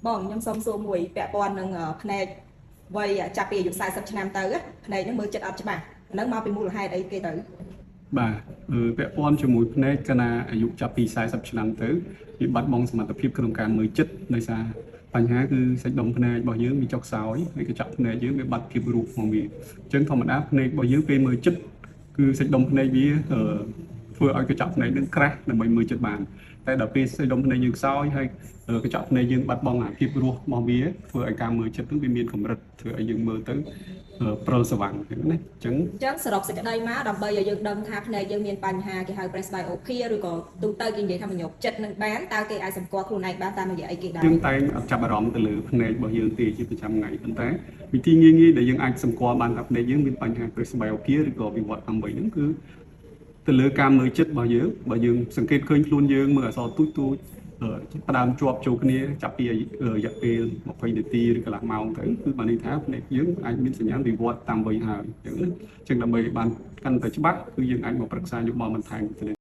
បងខ្ញុំសូមសួរមួយពាក់ព័ន្ធនឹងផ្នែកវ័យចាប់ពីអាយុ40ឆ្នាំទៅផ្នែកហ្នឹងមើលចិត្តអត់ច្បាស់ហ្នឹងមកពីមូលហេតុអីគេទៅបាទពាក់ព័ន្ធជាមួយភ្នែកកាលណាអាយុចាប់ពី40ឆ្នាំទៅវាបាត់បង់សមត្ថភាពក្នុងការមើលចិត្តដោយសារបញ្ហាគឺសាច់ដុំភ្នែករបស់យើងវាចុកខ្សោយហើយកញ្ចក់ភ្នែកយើងវាបាត់ភាពរស់ของវាអញ្ចឹងធម្មតាភ្នែករបស់យើងពេលមើលចិត្តគឺសាច់ដុំភ្នែកវាធ្វើឲ្យកញ្ចក់ភ្នែកនឹងក្រាស់ដើម្បីមើលចិត្តបានតែដល់ពេលសាច់ដុំភ្នែកយើងខ្សោយហើយកញ្ចក់ភ្នែកយើងបាត់បង់ភាពរស់របស់វាធ្វើឲ្យការមើលចិត្តនឹងវាមានកម្រិតធ្វើឲ្យយើងមើលទៅព្រិលស្វាំងណាអញ្ចឹងសរុបសេចក្តីមកដើម្បីឲ្យយើងដឹងថាភ្នែកយើងមានបញ្ហាគេហៅ presbyopia ឬក៏ទូទៅគេនិយាយថាមញប់ចិត្តនឹងបានតើគេអាចសម្គាល់ខ្លួនឯងបានតាមរយៈអីគេដែរយើងតែងអត់ចាប់អារម្មណ៍ទៅលើភ្នែករបស់យើងទេជាប្រចាំថ្ងៃប៉ុន្តែវិធីងាយៗដែលយើងអាចសម្គាល់បានថាភ្នែកយើងមានបញ្ហា presbyopia ឬក៏វិវត្តតាមវ័យហ្នឹងគឺទៅលើការមើលចិត្តរបស់យើងបើយើងសង្កេតឃើញខ្លួនយើងមើលអក្សរទូចផ្ដើមជាប់ចូលគ្នាចាប់ពីរយៈពេល20នាទីឬកន្លះម៉ោងទៅគឺបានន័យថាភ្នែកយើងអាចមានសញ្ញាណវិវត្តតាមវ័យហើយអញ្ចឹងដើម្បីបានកាន់តែច្បាស់គឺយើងអាចមកប្រឹក្សាយោបល់បន្ថែមទៅលើ